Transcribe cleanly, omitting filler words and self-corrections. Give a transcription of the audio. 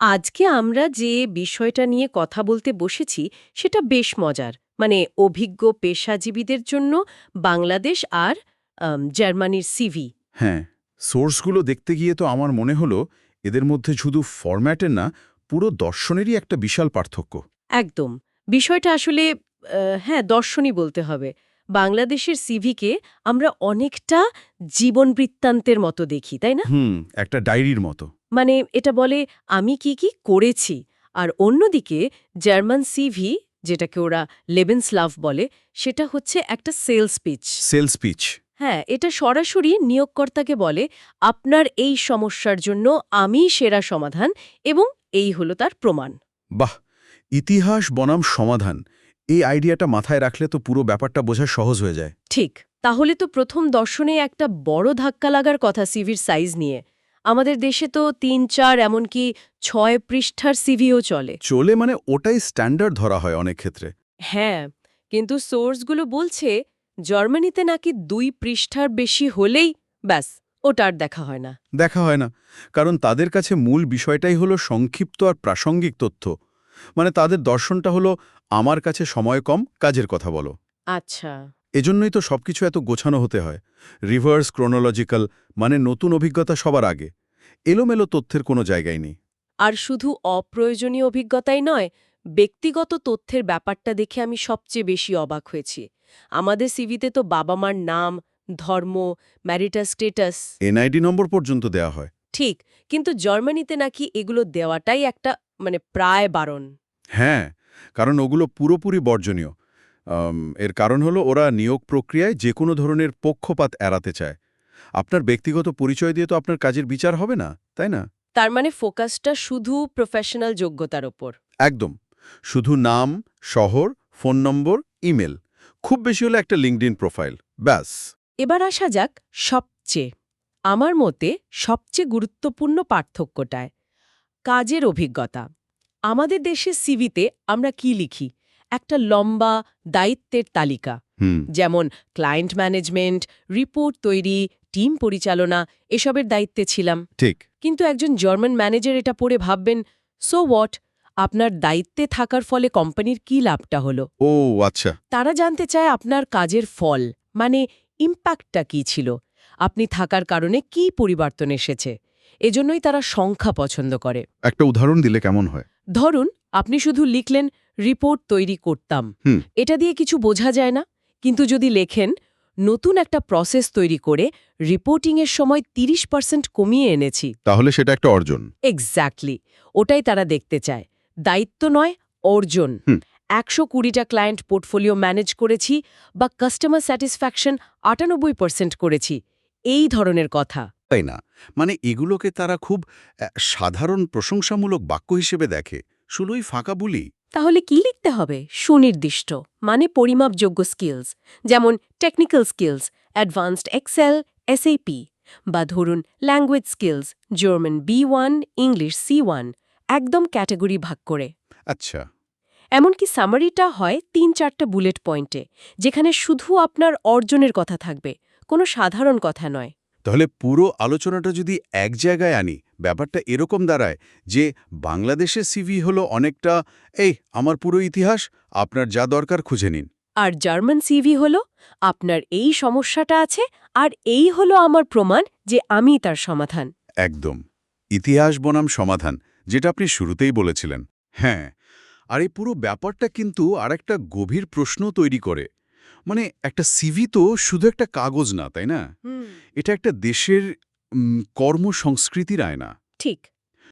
আজকে আমরা যে বিষয়টা নিয়ে কথা বলতে বসেছি সেটা বেশ মজার। মানে অভিজ্ঞ পেশাজীবীদের জন্য বাংলাদেশ আর জার্মানির সিভি। হ্যাঁ, সোর্সগুলো দেখতে গিয়ে তো আমার মনে হলো এদের মধ্যে শুধু ফরম্যাটের না, পুরো দর্শনেরই একটা বিশাল পার্থক্য। একদম। বিষয়টা আসলে হ্যাঁ, দর্শনই বলতে হবে। বাংলাদেশের সিভিকে আমরা অনেকটা জীবন বৃত্তান্তের মতো দেখি, তাই না? একটা ডায়েরির মতো। মানে এটা বলে আমি কি কি করেছি। আর অন্যদিকে জার্মান সিভি, যেটাকে ওরা লেবেনসলাভ বলে, সেটা হচ্ছে একটা সেলস পিচ। Sales pitch. হ্যাঁ, এটা সরাসরি নিয়োগকর্তাকে বলে আপনার এই সমস্যার জন্য আমিই সেরা সমাধান এবং এই হলো তার প্রমাণ। বাহ! ইতিহাস বনাম সমাধান, এই আইডিয়াটা মাথায় রাখলে তো পুরো ব্যাপারটা বোঝা সহজ হয়ে যায়। ঠিক। তাহলে তো প্রথম দর্শনে একটা বড় ধাক্কা লাগার কথা সিভির সাইজ নিয়ে। আমাদের দেশে তো ৩, ৪ এমনকি ৬ পৃষ্ঠার সিভিও চলে। চলে মানে ওটাই স্ট্যান্ডার্ড ধরা হয় অনেক ক্ষেত্রে। হ্যাঁ, কিন্তু সোর্সগুলো বলছে জার্মানিতে নাকি ২ পৃষ্ঠার বেশি হলেই ব্যাস ওটা আর দেখা হয় না। দেখা হয় না, কারণ তাদের কাছে মূল বিষয়টাই হলো সংক্ষিপ্ত আর প্রাসঙ্গিক তথ্য। মানে তাদের দর্শনটা হলো আমার কাছে সময় কম, কাজের কথা বলো। আচ্ছা। এজন্যই তো সবকিছু এত গোছানো হতে হয়। রিভার্স ক্রোনোলজিক্যাল, মানে নতুন অভিজ্ঞতা সবার আগে। এলোমেলো তথ্যের কোনো জায়গায় নেই। আর শুধু অপ্রয়োজনীয় অভিজ্ঞতাই নয়, ব্যক্তিগত তথ্যের ব্যাপারটা দেখে আমি সবচেয়ে বেশি অবাক হয়েছি। আমাদের সিভিতে তো বাবা-মার নাম, ধর্ম, ম্যারিটাল স্ট্যাটাস এনআইডি নম্বর পর্যন্ত দেয়া হয়। ঠিক, কিন্তু জার্মানিতে নাকি এগুলো দেওয়াটাই একটা প্রায় বারণ। হ্যাঁ, কারণ ওগুলো পুরোপুরি বর্জনীয়। এর কারণ হলো ওরা নিয়োগ প্রক্রিয়ায় যে কোনো ধরনের পক্ষপাত এড়াতে চায়। আপনার ব্যক্তিগত পরিচয় দিয়ে তো আপনার কাজের বিচার হবে না, তাই না? তার মানে ফোকাসটা শুধু প্রফেশনাল যোগ্যতার ওপর। একদম। শুধু নাম, শহর, ফোন নম্বর, ইমেল। খুব বেশি হলে একটা লিঙ্কডইন প্রোফাইল। ব্যাস। এবার আসা যাক সবচেয়ে, আমার মতে সবচেয়ে গুরুত্বপূর্ণ পার্থক্যটায় কাজের অভিজ্ঞতা। আমাদের দেশের সিভিতে আমরা কি লিখি? একটা লম্বা দায়িত্বের তালিকা, হুম। যেমন ক্লায়েন্ট ম্যানেজমেন্ট, রিপোর্ট তৈরি, টিম পরিচালনা, এসবের দায়িত্বে ছিলাম। ঠিক। কিন্তু একজন জার্মান ম্যানেজার এটা পড়ে ভাববেন, সো হোয়াট, আপনার দায়িত্বে থাকার ফলে কোম্পানির কি লাভটা হলো? ও আচ্ছা। তারা জানতে চায় আপনার কাজের ফল, মানে ইম্প্যাক্টটা কী ছিল, আপনি থাকার কারণে কি পরিবর্তন এসেছে। এজন্যই তারা সংখ্যা পছন্দ করে। একটা উদাহরণ দিলে কেমন হয়? ধরুন, আপনি শুধু লিখলেন রিপোর্ট তৈরি করতাম, হুম। এটা দিয়ে কিছু বোঝা যায় না। কিন্তু যদি লেখেন নতুন একটা প্রসেস তৈরি করে রিপোর্টিংয়ের সময় ৩০% কমিয়ে এনেছি, তাহলে সেটা একটা অর্জন। এক্স্যাক্টলি, ওটাই তারা দেখতে চায়। দায়িত্ব নয়, অর্জন। হুম। ১২০টা ক্লায়েন্ট পোর্টফোলিও ম্যানেজ করেছি বা কাস্টমার স্যাটিসফ্যাকশন ৯৮% করেছি, এই ধরনের কথা। তাই না? মানে এগুলোকে তারা খুব সাধারণ প্রশংসামূলক বাক্য হিসেবে দেখে। শুধুই ফাঁকা বুলি। তাহলে কি লিখতে হবে? সুনির্দিষ্ট, মানে পরিমাপযোগ্য স্কিলস, যেমন technical skills, advanced Excel, SAP, বা ধরুন language skills, German B1, English C1, একদম ক্যাটাগরি ভাগ করে। আচ্ছা। এমনকি সামারিটা হয় ৩-৪টা বুলেট পয়েন্টে, যেখানে শুধু আপনার অর্জনের কথা থাকবে, কোনো সাধারণ কথা নয়। তাহলে পুরো আলোচনাটা যদি এক জায়গায় আনি, ব্যাপারটা এরকম দাঁড়ায় যে বাংলাদেশের সিভি হলো অনেকটা এই আমার পুরো ইতিহাস, আপনার যা দরকার খুঁজে নিন। আর জার্মান সিভি হলো আপনার এই সমস্যাটা আছে, আর এই হলো আমার প্রমাণ যে আমি তার সমাধান। একদম। ইতিহাস বনাম সমাধান, যেটা আপনি শুরুতেই বলেছিলেন। হ্যাঁ, আর এই পুরো ব্যাপারটা কিন্তু আরেকটা গভীর প্রশ্ন তৈরি করে। মানে একটা সিভি তো শুধু একটা কাগজ না, তাই না? এটা একটা দেশের কর্মসংস্কৃতির আয়না। ঠিক।